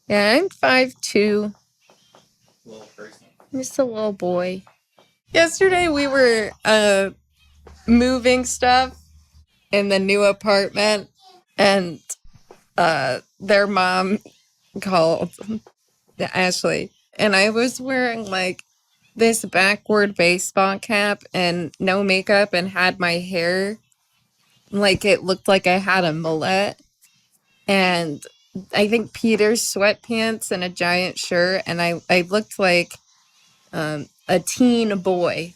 Yeah, I'm 5'2". Little person. Just a little boy. Yesterday we were moving stuff in the new apartment, and their mom called Ashley, and I was wearing like this backward baseball cap and no makeup and had my hair like it looked like I had a mullet, and I think Peter's sweatpants and a giant shirt, and I looked like a teen boy.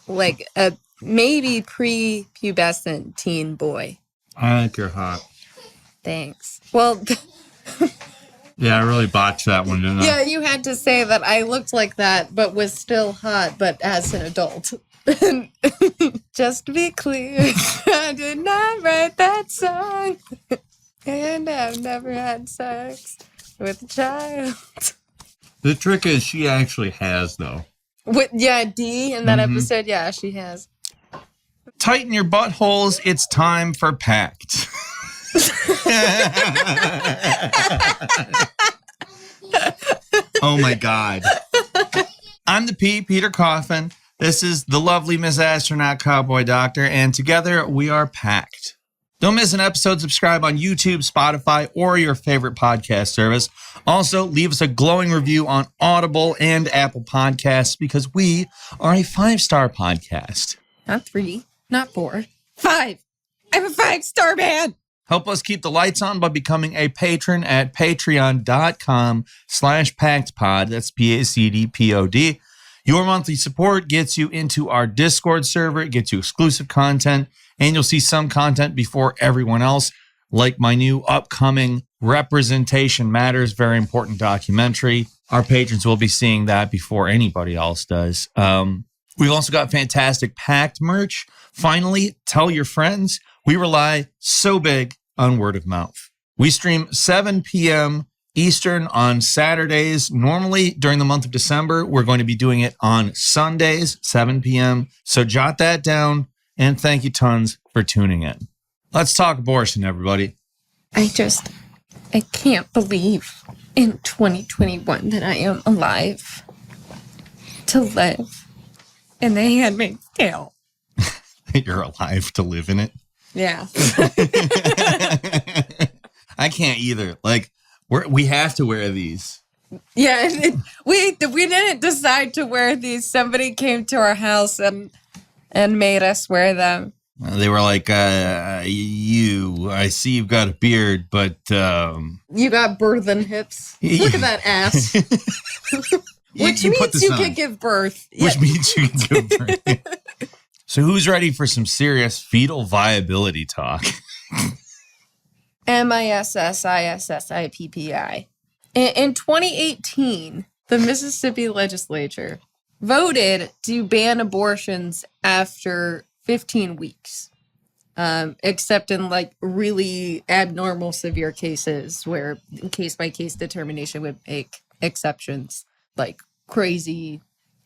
Like a maybe pre-pubescent teen boy. I think you're hot. Thanks. Well, yeah, I really botched that one, didn't I? Yeah, you had to say that I looked like that, but was still hot, but as an adult. Just to be clear, I did not write that song. And I've never had sex with a child. The trick is she actually has, though. Yeah, D in that episode, yeah, she has. Tighten your buttholes, it's time for Pact. Oh my God. I'm the P, Peter Coffin. This is the lovely Miss Astronaut Cowboy Doctor, and together we are Pact. Don't miss an episode. Subscribe on YouTube, Spotify, or your favorite podcast service. Also, leave us a glowing review on Audible and Apple Podcasts because we are a 5-star podcast. Not 3, not 4, 5. I'm a 5-star man. Help us keep the lights on by becoming a patron at patreon.com/pactpod. That's PACDPOD. Your monthly support gets you into our Discord server. It gets you exclusive content, and you'll see some content before everyone else, like my new upcoming Representation Matters, very important documentary. Our patrons will be seeing that before anybody else does. We've also got fantastic Pact merch. Finally, tell your friends. We rely so big on word of mouth. We stream 7 p.m. Eastern on Saturdays. Normally, during the month of December, we're going to be doing it on Sundays, 7 p.m. So jot that down, and thank you tons for tuning in. Let's talk abortion, everybody. I can't believe in 2021 that I am alive to live in the Handmaid's Tale. You're alive to live in it? Yeah. I can't either. Like, we have to wear these. Yeah, we didn't decide to wear these. Somebody came to our house and made us wear them. They were like, I see you've got a beard, but... You got birthing hips. Look at that ass. Which means you can give birth. Which means you can give birth. So who's ready for some serious fetal viability talk? MISSISSIPPI. In 2018, the Mississippi legislature voted to ban abortions after 15 weeks, except in like really abnormal severe cases where case-by-case determination would make exceptions, like crazy,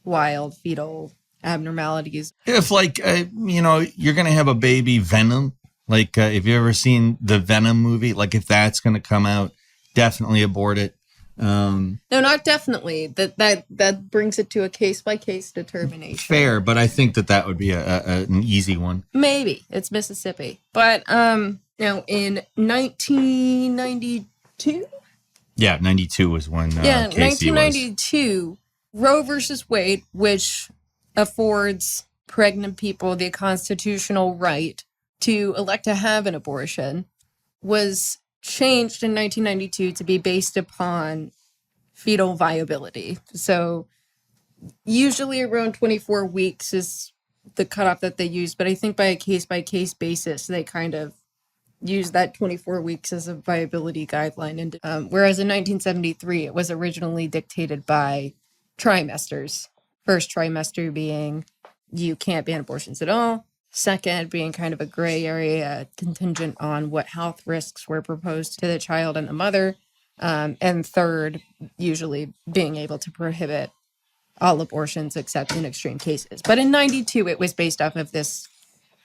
wild fetal abnormalities. If like, you're going to have a baby Venom, like if you've ever seen the Venom movie, like if that's going to come out, definitely abort it. No, not definitely. That brings it to a case-by-case determination. Fair, but I think that would be an easy one. Maybe. It's Mississippi. But now in 1992? Yeah, 92 was when yeah, Casey 1992, Roe versus Wade, which affords pregnant people the constitutional right to elect to have an abortion, was changed in 1992 to be based upon fetal viability. So usually around 24 weeks is the cutoff that they use, but I think by a case-by-case basis, they kind of use that 24 weeks as a viability guideline. And whereas in 1973, it was originally dictated by trimesters. First trimester being you can't ban abortions at all. Second being kind of a gray area contingent on what health risks were proposed to the child and the mother. And third, usually being able to prohibit all abortions except in extreme cases. But in 92, it was based off of this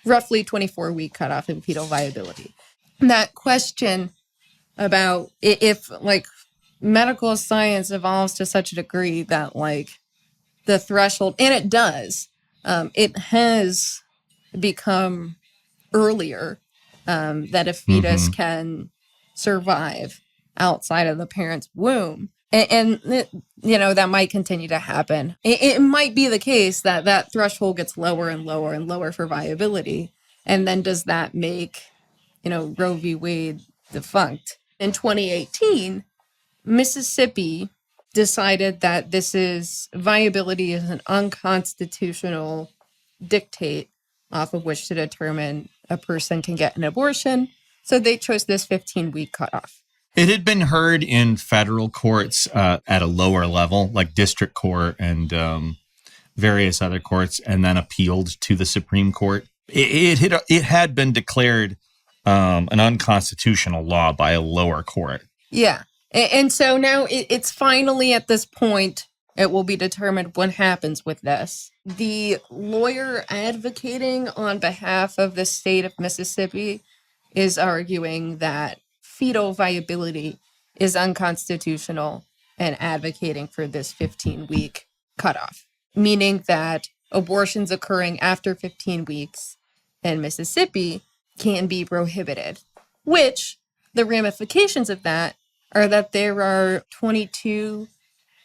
roughly 24-week cutoff in fetal viability. That question about if like medical science evolves to such a degree that like the threshold, and it does, it has become earlier, that a fetus can survive outside of the parent's womb. That might continue to happen. It might be the case that that threshold gets lower and lower and lower for viability. And then does that make, Roe v. Wade defunct? In 2018, Mississippi decided that viability is an unconstitutional dictate off of which to determine a person can get an abortion. So they chose this 15-week cutoff. It had been heard in federal courts at a lower level, like district court and various other courts, and then appealed to the Supreme Court. It had been declared an unconstitutional law by a lower court. Yeah. And so now it's finally at this point, it will be determined what happens with this. The lawyer advocating on behalf of the state of Mississippi is arguing that fetal viability is unconstitutional and advocating for this 15-week cutoff, meaning that abortions occurring after 15 weeks in Mississippi can be prohibited, which the ramifications of that are that there are 22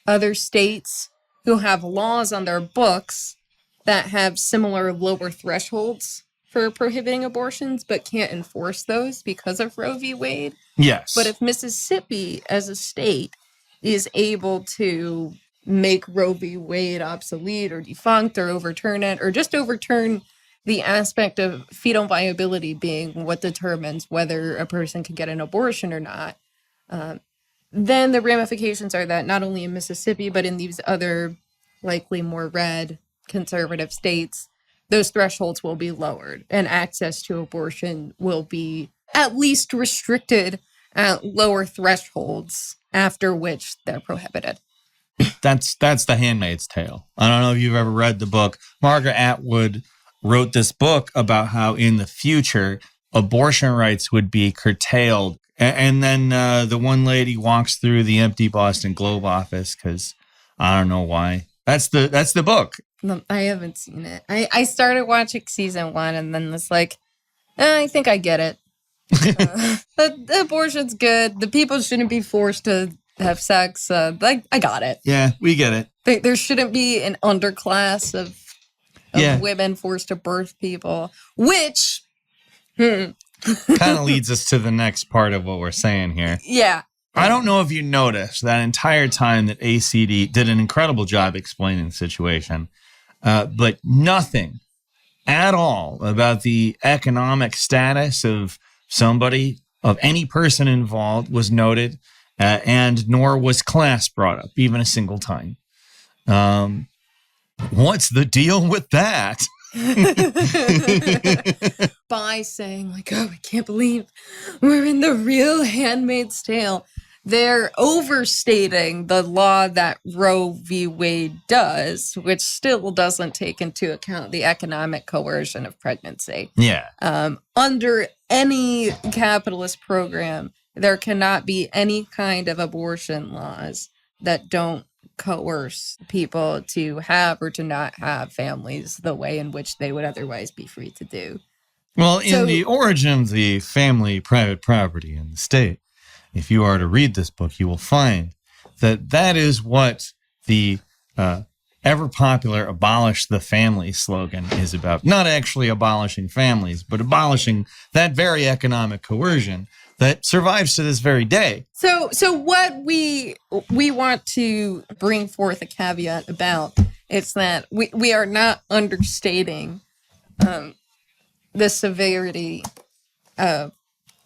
other states who have laws on their books that have similar lower thresholds for prohibiting abortions, but can't enforce those because of Roe v. Wade. Yes. But if Mississippi as a state is able to make Roe v. Wade obsolete or defunct or overturn it, or just overturn the aspect of fetal viability being what determines whether a person can get an abortion or not, then the ramifications are that not only in Mississippi, but in these other likely more red conservative states, those thresholds will be lowered and access to abortion will be at least restricted at lower thresholds, after which they're prohibited. That's The Handmaid's Tale. I don't know if you've ever read the book. Margaret Atwood wrote this book about how in the future abortion rights would be curtailed. And then the one lady walks through the empty Boston Globe office because I don't know why. That's the book. I haven't seen it. I started watching season 1 and then was like, I think I get it. The abortion's good. The people shouldn't be forced to have sex. I got it. Yeah, we get it. There shouldn't be an underclass of women forced to birth people, which kind of leads us to the next part of what we're saying here. Yeah. I don't know if you noticed that entire time that ACD did an incredible job explaining the situation, but nothing at all about the economic status of somebody, of any person involved was noted, and nor was class brought up even a single time. What's the deal with that? By saying like, oh, I can't believe we're in the real Handmaid's Tale. They're overstating the law that Roe v. Wade does, which still doesn't take into account the economic coercion of pregnancy. Yeah. Under any capitalist program, there cannot be any kind of abortion laws that don't coerce people to have or to not have families the way in which they would otherwise be free to do. Well, in the origin of the family private property in the state, if you are to read this book, you will find that that is what the ever popular abolish the family slogan is about. Not actually abolishing families, but abolishing that very economic coercion that survives to this very day. So what we want to bring forth a caveat about is that we are not understating the severity of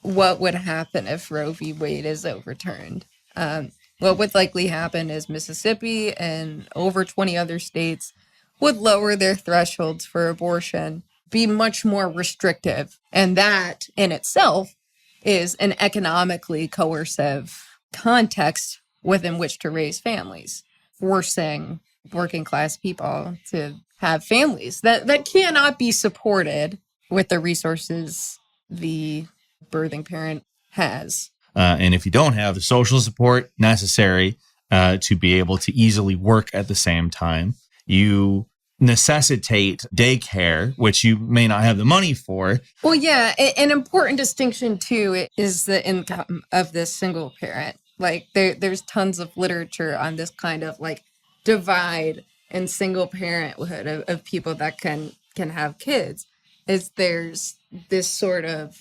what would happen if Roe v. Wade is overturned. What would likely happen is Mississippi and over 20 other states would lower their thresholds for abortion, be much more restrictive. And that in itself is an economically coercive context within which to raise families, forcing working class people to have families that cannot be supported with the resources the birthing parent has. And if you don't have the social support necessary to be able to easily work at the same time, you necessitate daycare, which you may not have the money for. Well, yeah, an important distinction too is the income of this single parent. Like there's tons of literature on this kind of like divide in single parenthood of people that can have kids. Is there's this sort of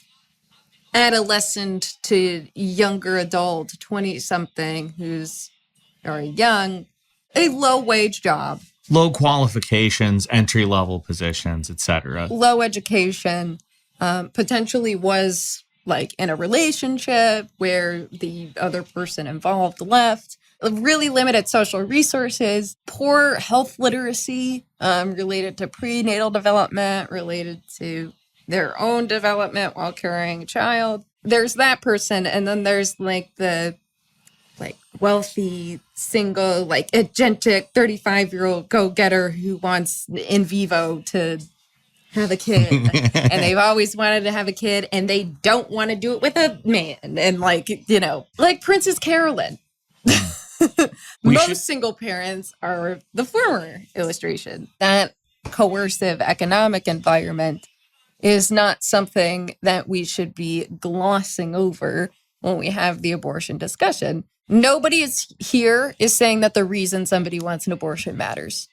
adolescent to younger adult, 20 something who's or young, a low wage job, Low qualifications, entry level positions, etc. low education, potentially was like in a relationship where the other person involved left, really limited social resources, poor health literacy related to prenatal development, related to their own development while carrying a child. There's that person. And then there's like the like wealthy, single, like agentic 35-year-old go-getter who wants in vivo to have a kid. And they've always wanted to have a kid and they don't want to do it with a man. And like, you know, like Princess Carolyn. Most single parents are the former illustration. That coercive economic environment is not something that we should be glossing over when we have the abortion discussion. Nobody is here is saying that the reason somebody wants an abortion matters.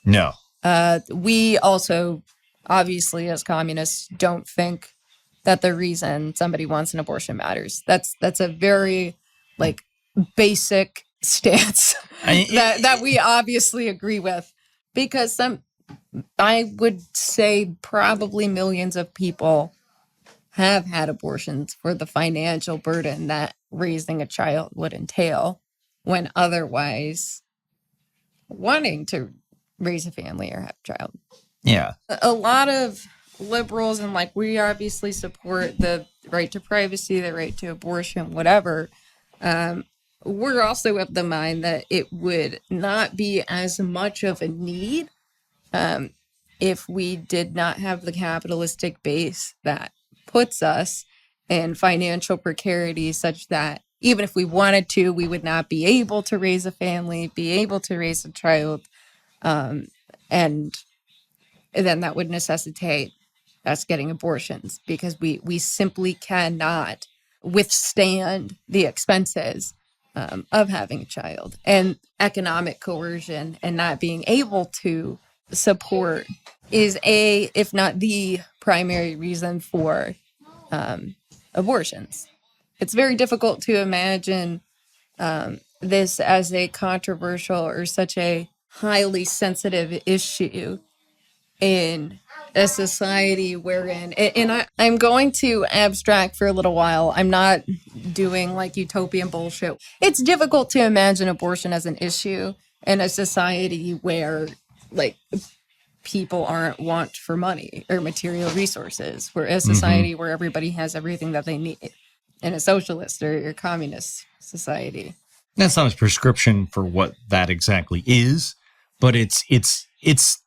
No. We also, obviously, as communists, don't think that the reason somebody wants an abortion matters. That's a very like basic stance that we obviously agree with, because I would say probably millions of people have had abortions for the financial burden that raising a child would entail, when otherwise wanting to raise a family or have a child. Yeah. A lot of liberals, and like we obviously support the right to privacy, the right to abortion, whatever. We're also of the mind that it would not be as much of a need if we did not have the capitalistic base that puts us in financial precarity, such that even if we wanted to, we would not be able to raise a family, be able to raise a child. And then that would necessitate us getting abortions, because we simply cannot withstand the expenses of having a child, and economic coercion and not being able to support is if not the primary reason for abortions. It's very difficult to imagine this as a controversial or such a highly sensitive issue in a society wherein, and I'm going to abstract for a little while. I'm not doing like utopian bullshit. It's difficult to imagine abortion as an issue in a society where like people aren't want for money or material resources. We're a society where everybody has everything that they need, in a socialist or communist society. That's not a prescription for what that exactly is, but it's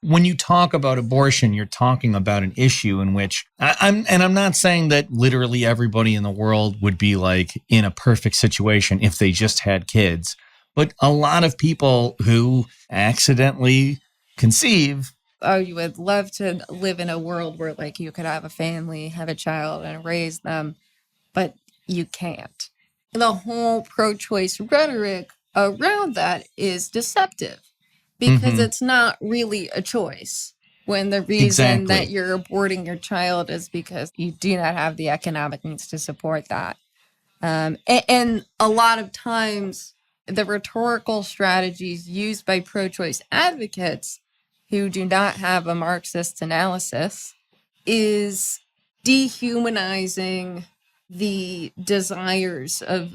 when you talk about abortion, you're talking about an issue in which I'm not saying that literally everybody in the world would be like in a perfect situation if they just had kids, but a lot of people who accidentally conceive. Oh, you would love to live in a world where like you could have a family, have a child and raise them, but you can't. The whole pro-choice rhetoric around that is deceptive, because it's not really a choice, when the reason that you're aborting your child is because you do not have the economic means to support that. And a lot of times the rhetorical strategies used by pro-choice advocates who do not have a Marxist analysis is dehumanizing the desires of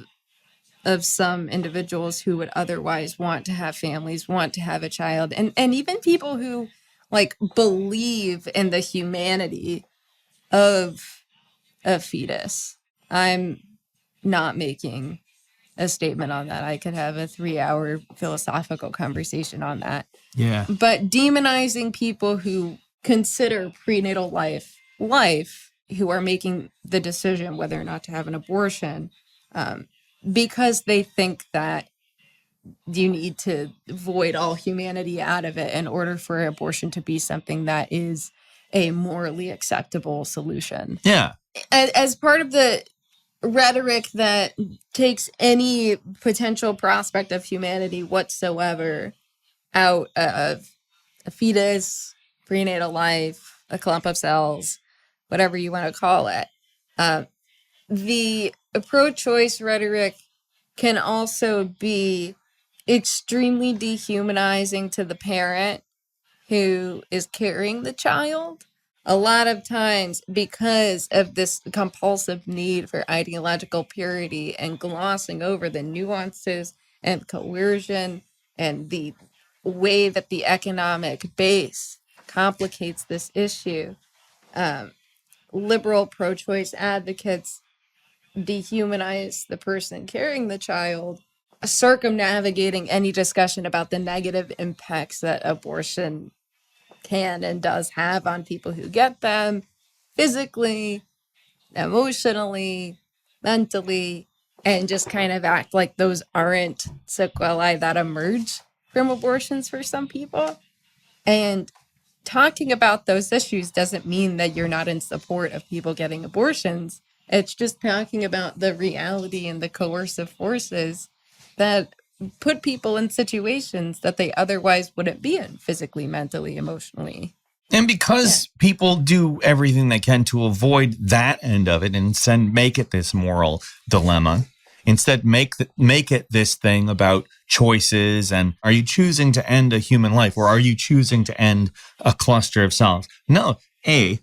some individuals who would otherwise want to have families, want to have a child, and even people who like believe in the humanity of a fetus. I'm not making a statement on that. I could have a 3-hour philosophical conversation on that. Yeah. But demonizing people who consider prenatal life, who are making the decision whether or not to have an abortion, because they think that you need to void all humanity out of it in order for abortion to be something that is a morally acceptable solution. Yeah. As part of the rhetoric that takes any potential prospect of humanity whatsoever out of a fetus, prenatal life, a clump of cells, whatever you want to call it. The pro-choice rhetoric can also be extremely dehumanizing to the parent who is carrying the child. A lot of times, because of this compulsive need for ideological purity and glossing over the nuances and coercion and the way that the economic base complicates this issue, liberal pro-choice advocates dehumanize the person carrying the child, circumnavigating any discussion about the negative impacts that abortion can and does have on people who get them physically, emotionally, mentally, and just kind of act like those aren't sequelae that emerge from abortions for some people. And talking about those issues doesn't mean that you're not in support of people getting abortions. It's just talking about the reality and the coercive forces that put people in situations that they otherwise wouldn't be in physically, mentally, emotionally. And because people do everything they can to avoid that end of it and make it this moral dilemma, instead make it this thing about choices and are you choosing to end a human life or are you choosing to end a cluster of cells? No,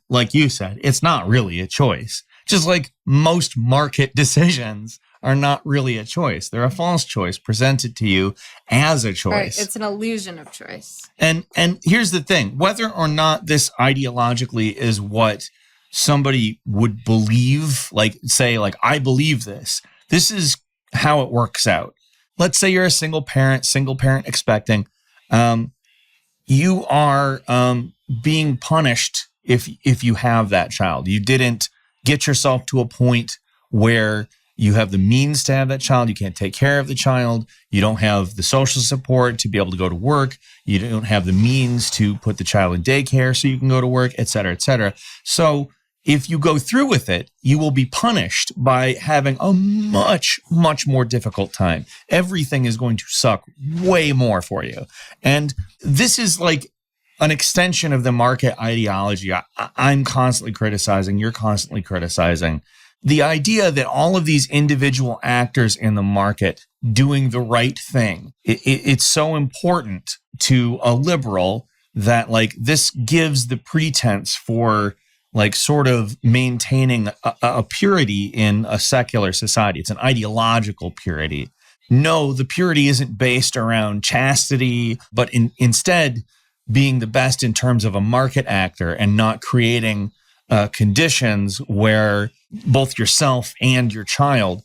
like you said, it's not really a choice. Just like most market decisions are not really a choice. They're a false choice presented to you as a choice. Right, it's an illusion of choice. And here's the thing, whether or not this ideologically is what somebody would believe, like say, like, I believe this is how it works out. Let's say you're a single parent expecting. You are being punished if you have that child. You didn't get yourself to a point where you have the means to have that child. You can't take care of the child. You don't have the social support to be able to go to work. You don't have the means to put the child in daycare so you can go to work, et cetera, et cetera. So if you go through with it, you will be punished by having a much, much more difficult time. Everything is going to suck way more for you. And this is like an extension of the market ideology I'm constantly criticizing, you're constantly criticizing. The idea that all of these individual actors in the market doing the right thing, it's so important to a liberal that like this gives the pretense for like sort of maintaining a purity in a secular society. It's an ideological purity. No, the purity isn't based around chastity, but instead being the best in terms of a market actor and not creating conditions where both yourself and your child,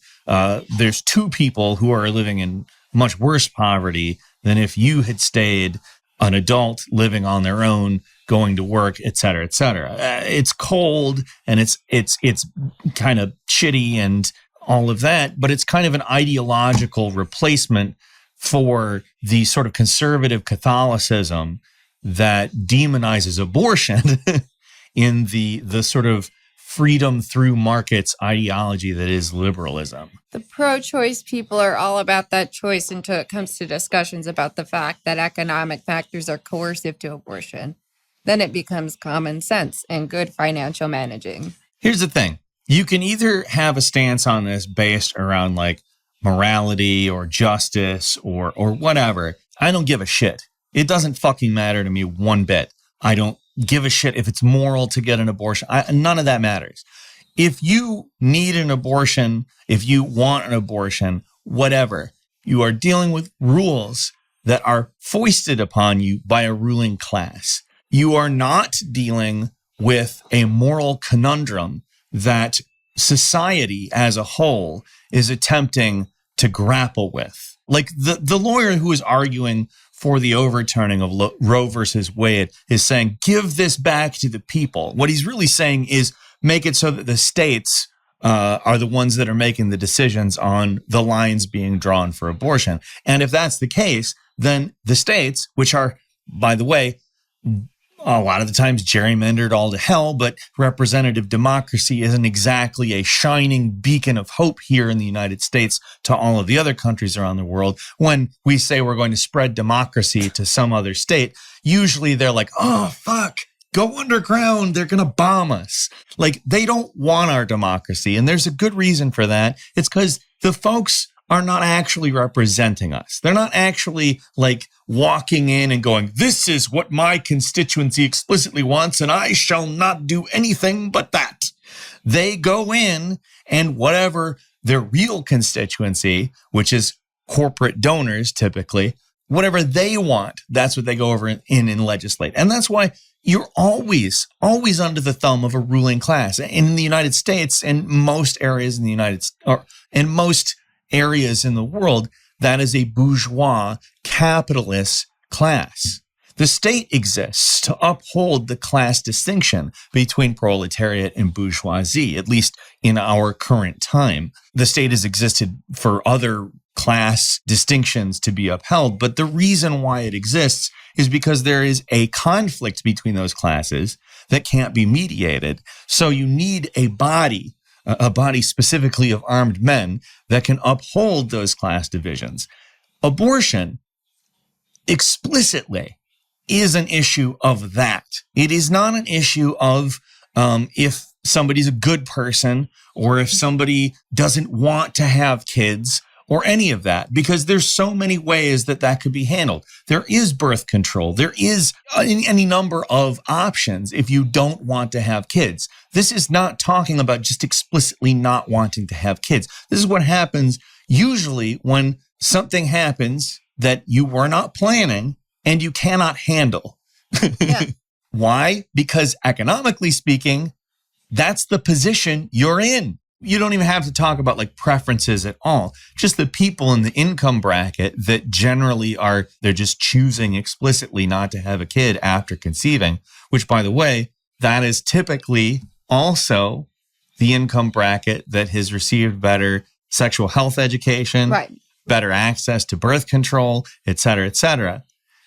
there's two people who are living in much worse poverty than if you had stayed an adult living on their own, going to work, et cetera, et cetera. It's cold and it's kind of shitty and all of that, but it's kind of an ideological replacement for the sort of conservative Catholicism that demonizes abortion in the sort of freedom through markets ideology that is liberalism. The pro-choice people are all about that choice until it comes to discussions about the fact that economic factors are coercive to abortion. Then it becomes common sense and good financial managing. Here's the thing. You can either have a stance on this based around like morality or justice or whatever. I don't give a shit. It doesn't fucking matter to me one bit. I don't give a shit if it's moral to get an abortion. None of that matters. If you need an abortion, if you want an abortion, whatever, you are dealing with rules that are foisted upon you by a ruling class. You are not dealing with a moral conundrum that society as a whole is attempting to grapple with. Like the lawyer who is arguing for the overturning of Roe versus Wade is saying, give this back to the people. What he's really saying is make it so that the states are the ones that are making the decisions on the lines being drawn for abortion. And if that's the case, then the states, which are, by the way, a lot of the times gerrymandered all to hell, but representative democracy isn't exactly a shining beacon of hope here in the United States to all of the other countries around the world. When we say we're going to spread democracy to some other state, usually they're like, oh, fuck, go underground. They're going to bomb us. Like, they don't want our democracy. And there's a good reason for that. It's because the folks are not actually representing us. They're not actually like walking in and going, this is what my constituency explicitly wants, and I shall not do anything but that. They go in and whatever their real constituency, which is corporate donors typically, whatever they want, that's what they go over in and legislate. And that's why you're always under the thumb of a ruling class. In the United States and most areas in the most areas in the world, that is a bourgeois capitalist class. The state exists to uphold the class distinction between proletariat and bourgeoisie, at least in our current time. The state has existed for other class distinctions to be upheld, but the reason why it exists is because there is a conflict between those classes that can't be mediated. So you need a body specifically of armed men that can uphold those class divisions. Abortion explicitly is an issue of that. It is not an issue of if somebody's a good person or if somebody doesn't want to have kids or any of that, because there's so many ways that could be handled. There is birth control. There is any number of options if you don't want to have kids. This is not talking about just explicitly not wanting to have kids. This is what happens usually when something happens that you were not planning and you cannot handle. Yeah. Why? Because economically speaking, that's the position you're in. You don't even have to talk about like preferences at all. Just the people in the income bracket that generally they're just choosing explicitly not to have a kid after conceiving, which by the way, that is typically also the income bracket that has received better sexual health education, right, better access to birth control, et cetera, et cetera.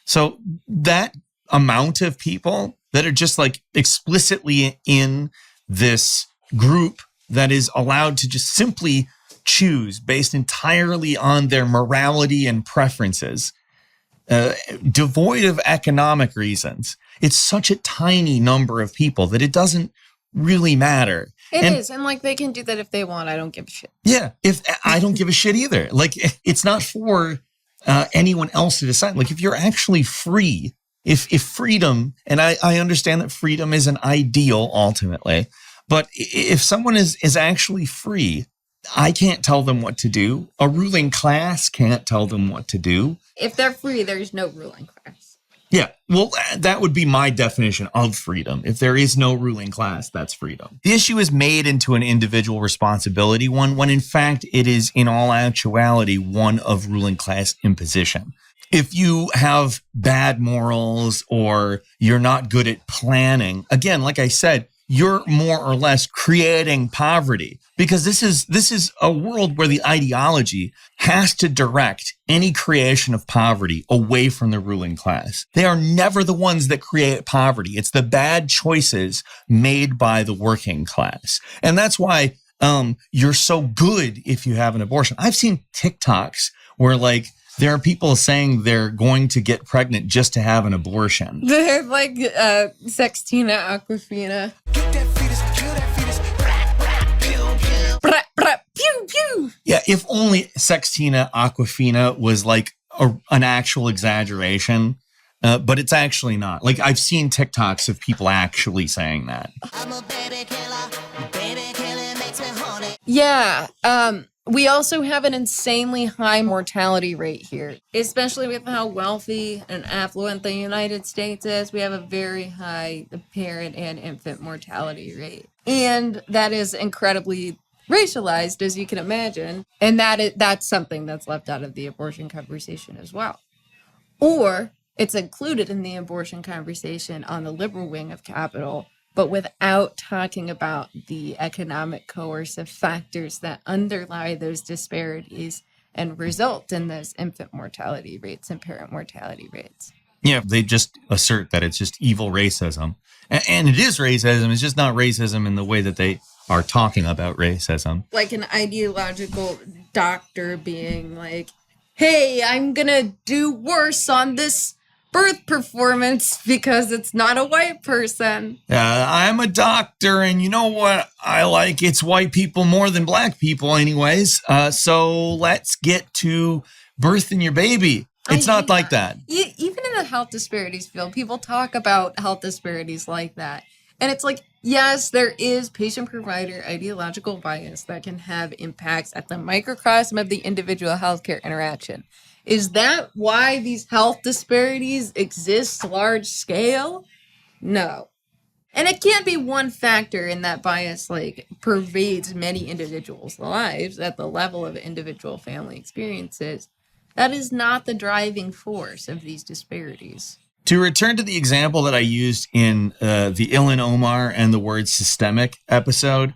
So that amount of people that are just like explicitly in this group that is allowed to just simply choose based entirely on their morality and preferences, devoid of economic reasons. It's such a tiny number of people that it doesn't really matter. It is. And like they can do that if they want. I don't give a shit. Yeah. If I don't give a shit either. Like it's not for anyone else to decide. Like if you're actually free, if freedom, and I understand that freedom is an ideal ultimately, but if someone is actually free, I can't tell them what to do. A ruling class can't tell them what to do. If they're free, there's no ruling class. Yeah, well, that would be my definition of freedom. If there is no ruling class, that's freedom. The issue is made into an individual responsibility one, when in fact it is in all actuality one of ruling class imposition. If you have bad morals or you're not good at planning, again, like I said, you're more or less creating poverty, because this is a world where the ideology has to direct any creation of poverty away from the ruling class. They are never the ones that create poverty. It's the bad choices made by the working class. And that's why you're so good if you have an abortion. I've seen TikToks where like there are people saying they're going to get pregnant just to have an abortion. They're like Sextina Aquafina. Get that fetus, kill that fetus. Pew, pew. Yeah, if only Sextina Aquafina was like an actual exaggeration, but it's actually not. Like I've seen TikToks of people actually saying that. I'm a baby killer. Baby killing makes me horny. Yeah. We also have an insanely high mortality rate here, especially with how wealthy and affluent the United States is. We have a very high parent and infant mortality rate. And that is incredibly racialized, as you can imagine. And that's something that's left out of the abortion conversation as well. Or it's included in the abortion conversation on the liberal wing of Capitol, but without talking about the economic coercive factors that underlie those disparities and result in those infant mortality rates and parent mortality rates. Yeah, they just assert that it's just evil racism. And it is racism. It's just not racism in the way that they are talking about racism. Like an ideological doctor being like, hey, I'm going to do worse on this birth performance because it's not a white person. I'm a doctor, and you know what I like? It's white people more than black people anyways. So let's get to birthing your baby. It's not like that. Even in the health disparities field, people talk about health disparities like that. And it's like, yes, there is patient-provider ideological bias that can have impacts at the microcosm of the individual healthcare interaction. Is that why these health disparities exist large scale? No. And it can't be one factor in that bias like pervades many individuals' lives at the level of individual family experiences. That is not the driving force of these disparities. To return to the example that I used in the Ilan Omar and the word systemic episode,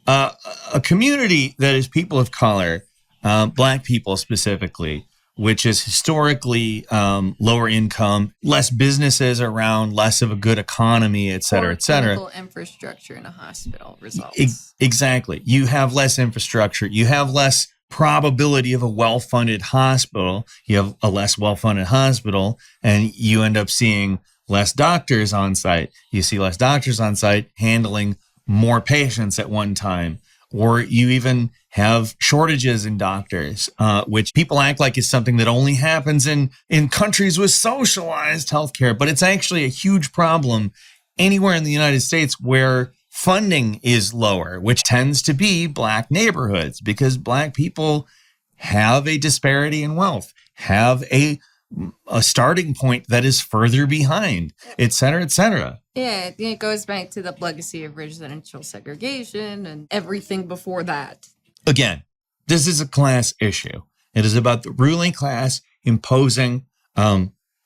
a community that is people of color, black people specifically, which is historically lower income, less businesses around, less of a good economy, et cetera, et cetera. Clinical infrastructure in a hospital results. Exactly. You have less infrastructure. You have less probability of a well-funded hospital. You have a less well-funded hospital, and you end up seeing less doctors on site. You see less doctors on site handling more patients at one time. Or you even have shortages in doctors, which people act like is something that only happens in countries with socialized healthcare. But it's actually a huge problem anywhere in the United States where funding is lower, which tends to be black neighborhoods, because black people have a disparity in wealth, have a starting point that is further behind, et cetera, et cetera. Yeah, it goes back to the legacy of residential segregation and everything before that. Again, this is a class issue. It is about the ruling class imposing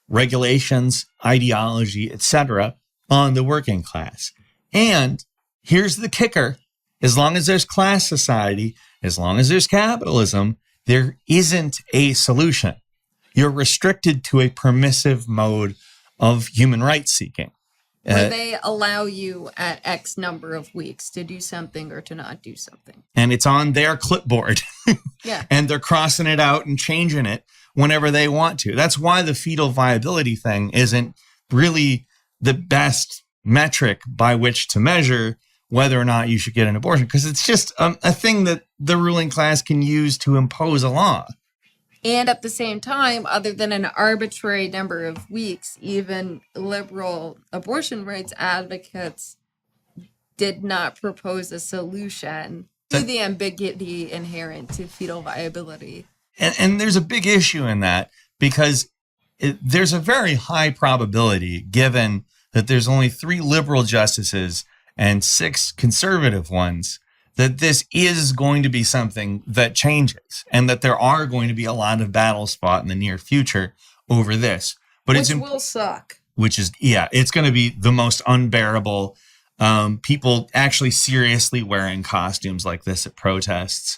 regulations, ideology, et cetera, on the working class. And here's the kicker. As long as there's class society, as long as there's capitalism, there isn't a solution. You're restricted to a permissive mode of human rights seeking. Where they allow you at X number of weeks to do something or to not do something. And it's on their clipboard. Yeah. And they're crossing it out and changing it whenever they want to. That's why the fetal viability thing isn't really the best metric by which to measure whether or not you should get an abortion, because it's just a thing that the ruling class can use to impose a law. And at the same time, other than an arbitrary number of weeks, even liberal abortion rights advocates did not propose a solution to the ambiguity inherent to fetal viability. And there's a big issue in that, because there's a very high probability, given that there's only 3 liberal justices and 6 conservative ones, that this is going to be something that changes, and that there are going to be a lot of battles fought in the near future over this. But which will suck. Which is, yeah, it's going to be the most unbearable. People actually seriously wearing costumes like this at protests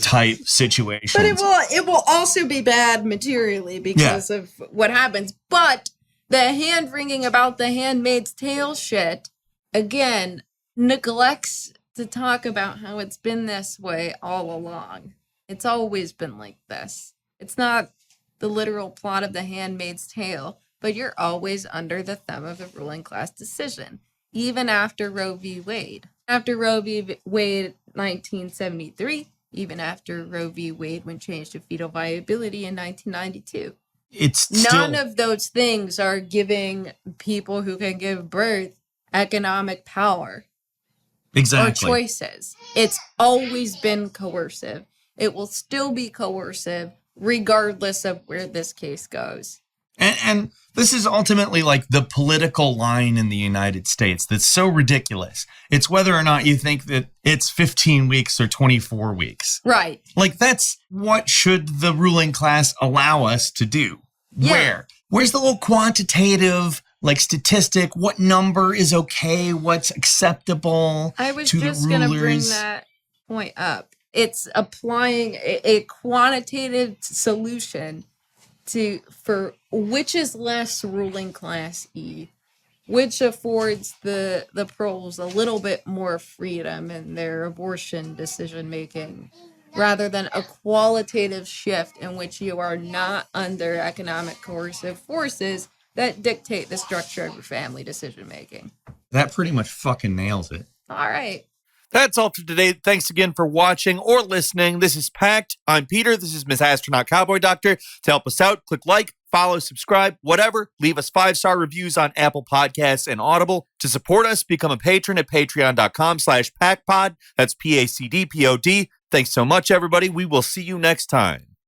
type situations. But it will also be bad materially because of what happens. But the hand-wringing about the Handmaid's Tale shit, again, neglects to talk about how it's been this way all along. It's always been like this. It's not the literal plot of The Handmaid's Tale, but you're always under the thumb of a ruling class decision, even after Roe v. Wade. After Roe v. Wade 1973, even after Roe v. Wade when changed to fetal viability in 1992. None of those things are giving people who can give birth economic power. Exactly. Or choices. It's always been coercive. It will still be coercive regardless of where this case goes. And this is ultimately like the political line in the United States that's so ridiculous. It's whether or not you think that it's 15 weeks or 24 weeks. Right. Like, that's what should the ruling class allow us to do. Yeah. Where's the little quantitative like statistic? What number is okay? What's acceptable I was to the just going to bring rulers? that point up. It's applying a quantitative solution for which is less ruling class E, which affords the pros a little bit more freedom in their abortion decision making, rather than a qualitative shift in which you are not under economic coercive forces that dictate the structure of your family decision making. That pretty much fucking nails it. All right. That's all for today. Thanks again for watching or listening. This is Pact. I'm Peter. This is Miss Astronaut Cowboy Doctor. To help us out, click like, follow, subscribe, whatever. Leave us 5-star reviews on Apple Podcasts and Audible. To support us, become a patron at patreon.com/PactPod. That's PACDPOD. Thanks so much, everybody. We will see you next time.